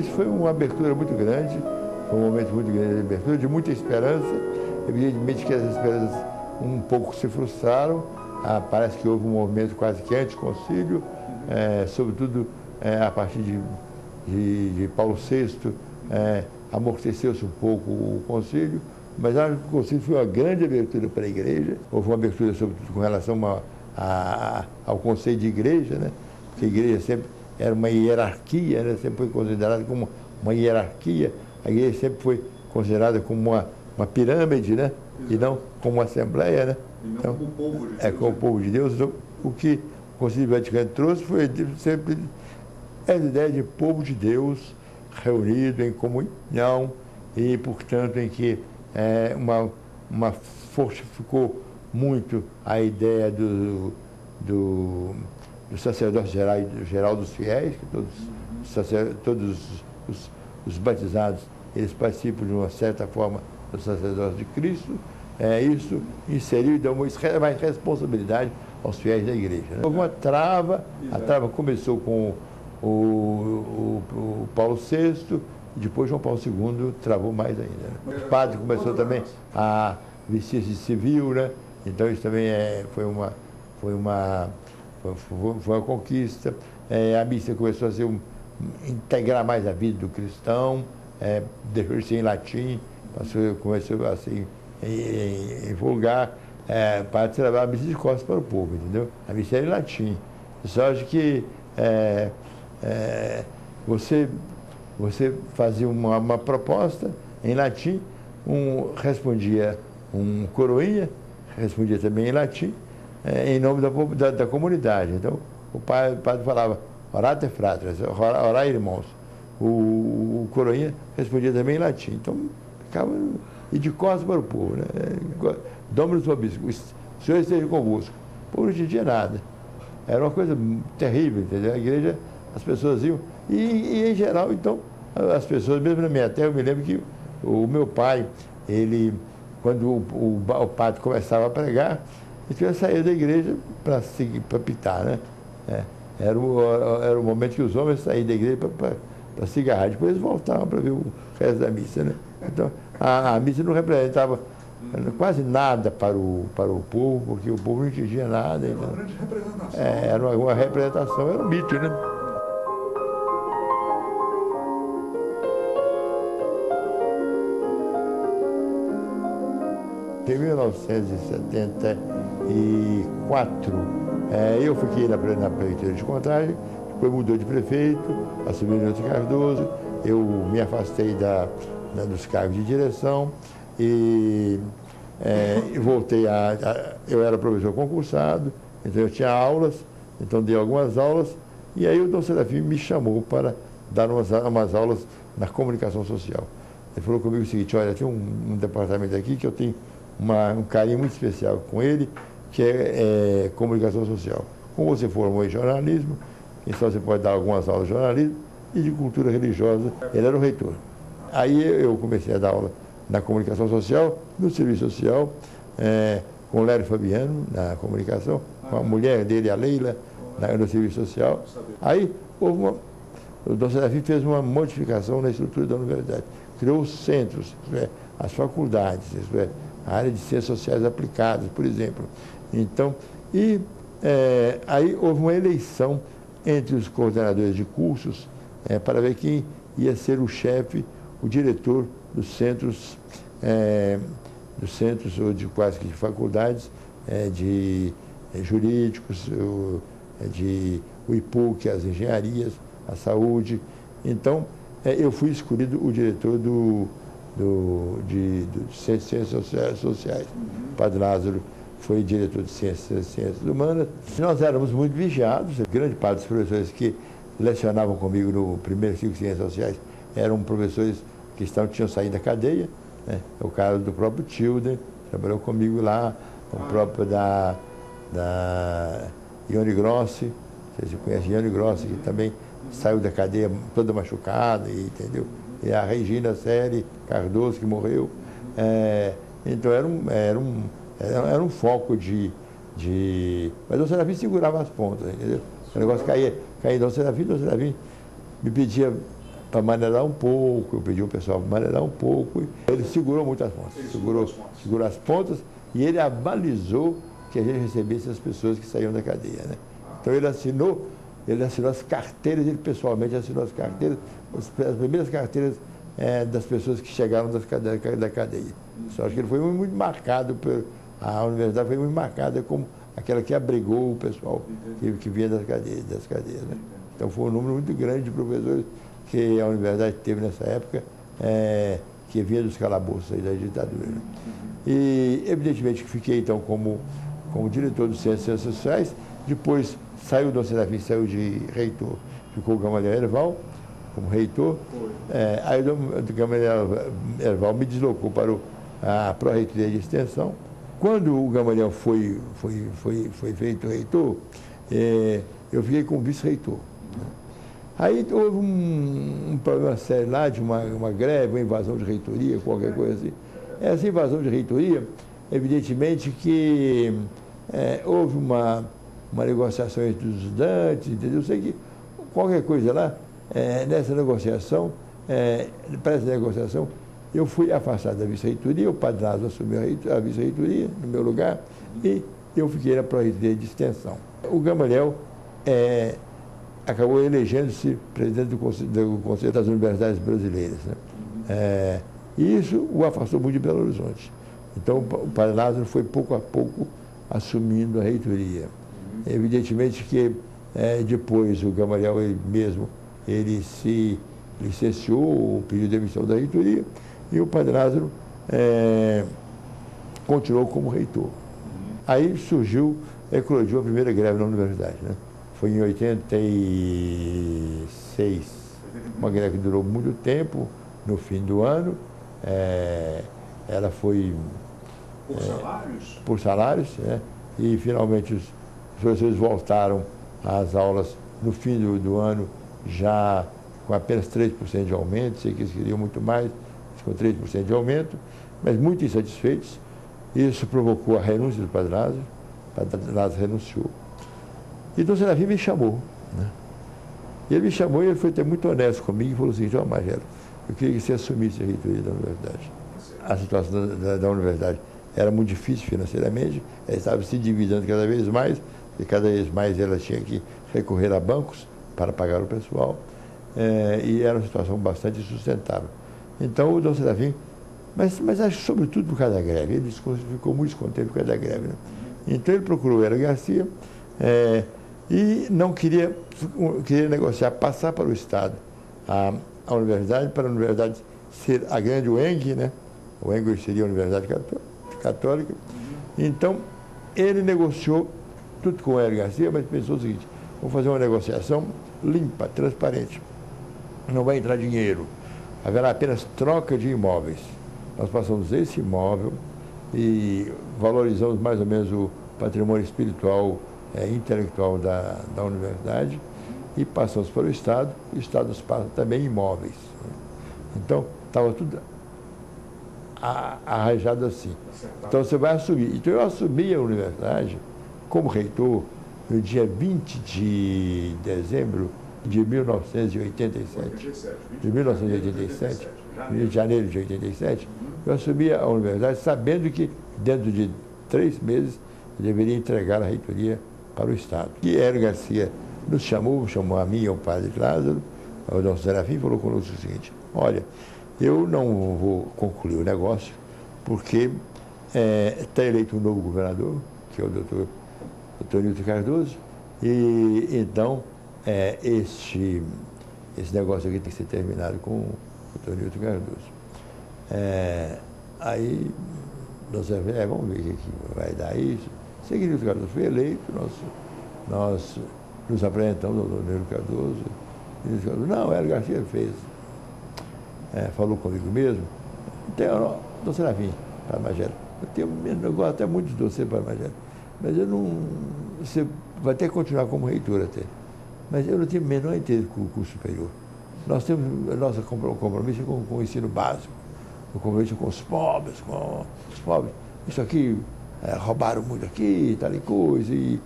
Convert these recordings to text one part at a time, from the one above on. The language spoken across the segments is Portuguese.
Isso foi uma abertura muito grande, foi um momento muito grande de abertura, de muita esperança. Evidentemente que essas esperanças um pouco se frustraram. Parece que houve um movimento quase que anti-concílio, sobretudo a partir de Paulo VI, amorteceu-se um pouco o concílio, mas acho que o concílio foi uma grande abertura para a igreja. Houve uma abertura, sobretudo, com relação ao conceito de igreja, né? Porque a igreja sempre era uma hierarquia, né? Sempre foi considerada como uma hierarquia. A igreja sempre foi considerada como uma pirâmide, né? E não como uma assembleia, né? E não então, como o povo de Deus. Como o povo de Deus. Então, o que o Concílio Vaticano trouxe foi sempre essa ideia de povo de Deus reunido em comunhão e, portanto, em que fortificou muito a ideia do sacerdócio geral dos fiéis, que todos os batizados, eles participam de uma certa forma do sacerdócio de Cristo. Isso inseriu e deu mais responsabilidade aos fiéis da igreja, né? Houve uma trava, a trava começou com o Paulo VI, e depois João Paulo II travou mais ainda, né? O padre começou também a vestir-se de civil, né? Então isso também foi uma conquista. A missa começou a integrar mais a vida do cristão, deixou de ser em latim, começou a ser em vulgar, para trabalhar a missa de costas para o povo, entendeu? A missa era em latim. Só que você fazia uma proposta em latim, respondia um coroinha, respondia também em latim, em nome da comunidade. Então, o padre falava, orate fratres, orai irmãos. O coroinha respondia também em latim. Então, ficava e de costas para o povo, né? Dominus vobiscum, o Senhor esteja convosco. O povo não entendia nada. Era uma coisa terrível, entendeu? A igreja, as pessoas iam, e em geral, então, as pessoas, mesmo na minha terra, eu me lembro que o meu pai, quando o padre começava a pregar, ele saía da igreja para pitar, né? Era o momento que os homens saíam da igreja para cigarrar, depois eles voltavam para ver o resto da missa, né? Então, a missa não representava quase nada para o povo, porque o povo não entendia nada. Era uma grande representação. Era uma representação, era um mito, né? Em 1974, eu fiquei na prefeitura de Contagem, depois mudou de prefeito, assumiu o Nilton Cardoso, eu me afastei dos cargos de direção e voltei eu era professor concursado, então eu tinha aulas, então dei algumas aulas, e aí o Dom Serafim me chamou para dar umas aulas na comunicação social. Ele falou comigo o seguinte: olha, tem um departamento aqui que eu tenho um carinho muito especial com ele, que é comunicação social. Como você formou em jornalismo, então você pode dar algumas aulas de jornalismo e de cultura religiosa. Ele era o reitor. Aí eu comecei a dar aula na comunicação social, no serviço social, com o Lério Fabiano, na comunicação, com a mulher dele, a Leila, no serviço social. Aí o Dom Serafim fez uma modificação na estrutura da universidade. Criou os centros, as faculdades, a área de ciências sociais aplicadas, por exemplo. Então, aí houve uma eleição entre os coordenadores de cursos para ver quem ia ser o chefe, o diretor dos centros ou de quase que de faculdades de jurídicos, o IPUC, as engenharias, a saúde. Então, eu fui escolhido o diretor de Ciências Sociais. O Padre Lázaro foi diretor de Ciências Humanas. Nós éramos muito vigiados. Grande parte dos professores que lecionavam comigo no primeiro ciclo de Ciências Sociais eram professores que tinham saído da cadeia, né? O caso do próprio Tilden, trabalhou comigo lá, o próprio da Ione Grossi, vocês conhecem Ione Grossi, que também saiu da cadeia toda machucada, entendeu? E a Regina Celi Cardoso, que morreu. Então era um foco mas o Serafim segurava as pontas, entendeu? O negócio caía em Dom Serafim me pedia para maneirar um pouco, eu pedi ao pessoal para maneirar um pouco. Ele segurou muito as pontas, segurou as pontas e ele avalizou que a gente recebesse as pessoas que saíam da cadeia, né? Então ele assinou as carteiras, ele pessoalmente assinou as carteiras, as primeiras carteiras das pessoas que chegaram da cadeia. Só que ele foi muito marcado, a universidade foi muito marcada como aquela que abrigou o pessoal que vinha das cadeias, né? Então foi um número muito grande de professores que a universidade teve nessa época, que vinha dos calabouços aí da ditadura, né? E evidentemente que fiquei então como diretor do Centro de Ciências Sociais. Depois saiu o Dom Serafim, saiu de reitor, ficou o Gamaliel Herval como reitor. Aí o Gamaliel Herval me deslocou para a Pró-Reitoria de Extensão. Quando o Gamaliel foi feito reitor, eu fiquei como vice-reitor. Aí houve um problema sério lá de uma greve, uma invasão de reitoria, qualquer coisa assim. Essa invasão de reitoria, evidentemente que houve uma negociação entre os estudantes, entendeu? Eu sei que qualquer coisa lá, nessa negociação, para essa negociação, eu fui afastado da vice-reitoria, o Padre Lázaro assumiu a vice-reitoria no meu lugar e eu fiquei na Pró-Reitoria de Extensão. O Gamaliel acabou elegendo-se presidente do Conselho das Universidades Brasileiras, né? E isso o afastou muito de Belo Horizonte. Então o Padre Lázaro foi pouco a pouco assumindo a reitoria. Evidentemente que depois o Gamaliel ele se licenciou, pediu demissão da reitoria, e o Padre Lázaro continuou como reitor. Aí eclodiu a primeira greve na universidade, né? Foi em 86, uma greve que durou muito tempo, no fim do ano. Ela foi por salários, né? E finalmente os professores voltaram às aulas no fim do ano, já com apenas 3% de aumento. Sei que eles queriam muito mais, com 3% de aumento, mas muito insatisfeitos. Isso provocou a renúncia do Padre Lázaro. O Padre Lázaro renunciou. E Dom Serafim me chamou, né? Ele me chamou e ele foi até muito honesto comigo e falou assim: João Magelo, eu queria que você assumisse a reitoria da universidade. A situação da universidade era muito difícil financeiramente, ela estava se dividindo cada vez mais, e cada vez mais ela tinha que recorrer a bancos para pagar o pessoal, e era uma situação bastante insustentável. Então o Dom Serafim, mas acho que sobretudo por causa da greve, ele ficou muito descontente por causa da greve, né? Então ele procurou o Hélio Garcia, e não queria negociar, passar para o Estado a universidade, para a universidade ser a grande UENG, né? O UENG seria a Universidade Católica. Então, ele negociou tudo com o Hélio Garcia, mas pensou o seguinte: vamos fazer uma negociação limpa, transparente. Não vai entrar dinheiro, haverá apenas troca de imóveis. Nós passamos esse imóvel e valorizamos mais ou menos o patrimônio espiritual, intelectual da universidade, e passamos para o Estado nos passa também imóveis. Então, estava tudo arranjado assim. Então, você vai assumir. Então, eu assumi a universidade como reitor no dia 20 de dezembro de 1987. De 1987, de janeiro de 87, eu assumi a universidade sabendo que, dentro de 3 meses, eu deveria entregar a reitoria para o Estado. E Hélio Garcia nos chamou a mim e ao Padre Lázaro, ao Dom Serafim, falou conosco o seguinte: olha, eu não vou concluir o negócio porque está eleito um novo governador, que é o doutor Nilton Cardoso, e então esse negócio aqui tem que ser terminado com o doutor Nilton Cardoso. Aí nós vamos ver o que vai dar isso. Sei que Nilton Cardoso foi eleito, nós nos apresentamos ao doutor Nilton Cardoso. Nilton Cardoso, não, Hélio Garcia fez. Falou comigo mesmo. Então, Dom Serafim, Padre Magelo, eu gosto até muito de você, Padre Magelo, mas eu não. Você vai ter que continuar como reitor até. Mas eu não tenho o menor interesse com o curso superior. Nós temos nosso compromisso com o ensino básico, o compromisso com os pobres, Isso aqui, roubaram muito aqui, tal e coisa, e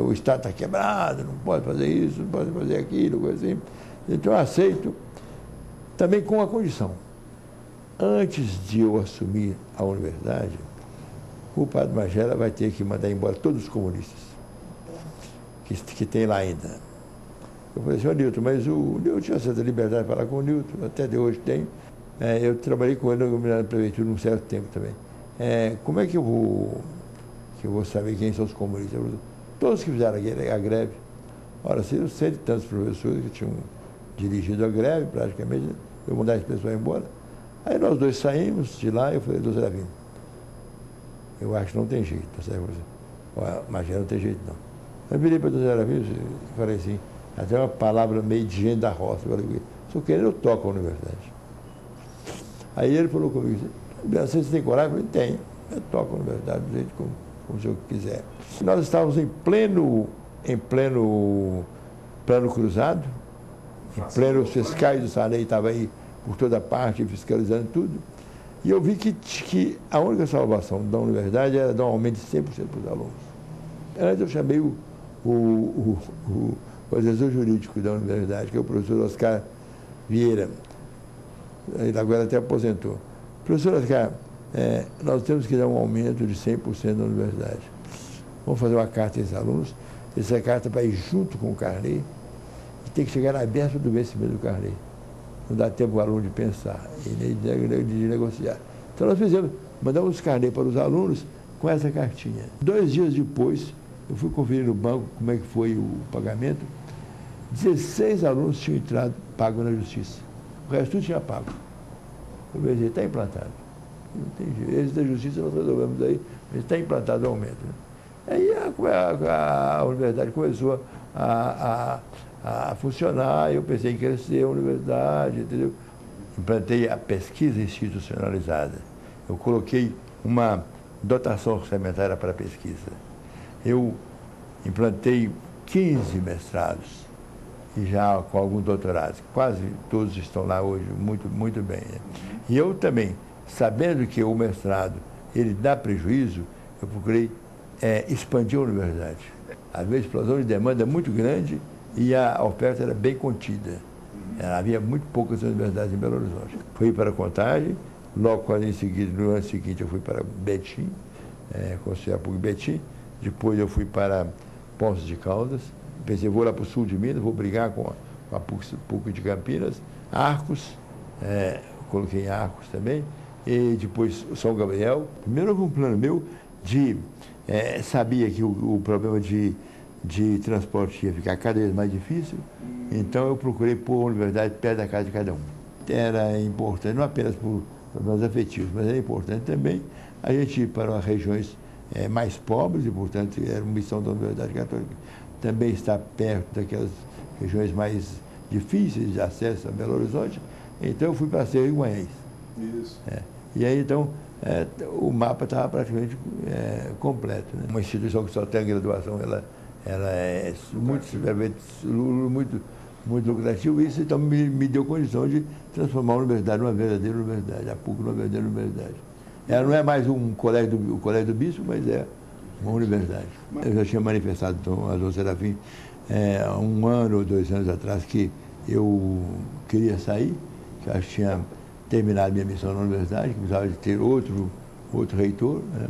o Estado está quebrado, não pode fazer isso, não pode fazer aquilo, coisa assim. Então eu aceito. também com a condição. Antes de eu assumir a universidade, o padre Magela vai ter que mandar embora todos os comunistas que tem lá ainda. Eu falei assim, Newton, mas o Newton tinha certa liberdade de falar com o Newton, até de hoje tem. Eu trabalhei com ele na prefeitura um certo tempo também. Como é que eu vou saber quem são os comunistas? Todos que fizeram a greve. Ora, seriam 100 e tantos professores que tinham dirigido a greve, praticamente, eu mandar esse pessoal embora. Aí nós dois saímos de lá e eu falei, doutor Zeravino, eu acho que não tem jeito. Mas não tem jeito não. Eu virei para o doutor Zeravino e falei assim, até uma palavra meio de gente da roça. Eu falei, se eu querer, eu toco a universidade. Aí ele falou comigo, você tem coragem? Eu falei, tenho. Eu toco a universidade do jeito como o senhor quiser. Nós estávamos em pleno plano cruzado, em pleno, os fiscais do Sarney estavam aí por toda parte, fiscalizando tudo. E eu vi que a única salvação da universidade era dar um aumento de 100% para os alunos. Antes eu chamei o assessor jurídico da universidade, que é o professor Oscar Vieira. Ele agora até aposentou. Professor Oscar, nós temos que dar um aumento de 100% na universidade. Vamos fazer uma carta a esses alunos. Essa carta vai ir junto com o carnê e tem que chegar na véspera do vencimento do carnê. Não dá tempo o aluno de pensar e nem de negociar. Então nós mandamos os carnê para os alunos com essa cartinha. 2 dias depois, eu fui conferir no banco como é que foi o pagamento. 16 alunos tinham entrado pago na justiça. O resto tudo tinha pago. Eu falei, está implantado. Não tem jeito. Esse da justiça nós resolvemos aí, mas está implantado o aumento. Né? Aí a universidade começou a funcionar, eu pensei em crescer a universidade, entendeu? Implantei a pesquisa institucionalizada. Eu coloquei uma dotação orçamentária para a pesquisa. Eu implantei 15 mestrados e já com alguns doutorados. Quase todos estão lá hoje, muito, muito bem. Né? E eu também, sabendo que o mestrado ele dá prejuízo, eu procurei expandir a universidade. Havia explosão de demanda muito grande e a oferta era bem contida. Havia muito poucas universidades em Belo Horizonte. Fui para Contagem, logo quase em seguida, no ano seguinte eu fui para Betim, Conselho Público Betim, depois eu fui para Poços de Caldas, pensei, vou lá para o sul de Minas, vou brigar com a PUC de Campinas, Arcos, coloquei em Arcos também, e depois São Gabriel. Primeiro houve um plano meu sabia que o problema de transporte ia ficar cada vez mais difícil, então eu procurei pôr a universidade perto da casa de cada um. Era importante, não apenas por problemas afetivos, mas era importante também a gente ir para regiões mais pobres e, portanto, era uma missão da Universidade Católica também estar perto daquelas regiões mais difíceis de acesso a Belo Horizonte. Então eu fui para Cerro Guanhães. Isso. E aí, então, o mapa estava praticamente completo. Né? Uma instituição que só tem graduação, ela é muito lucrativa, e isso então me deu condição de transformar a universidade numa verdadeira universidade, a PUC numa verdadeira universidade. Ela não é mais o colégio do Bispo, mas é uma universidade. Eu já tinha manifestado, então, a doutor Serafim, 1 ano ou 2 anos atrás, que eu queria sair, que eu acho que tinha terminado minha missão na universidade, que precisava de ter outro reitor, né?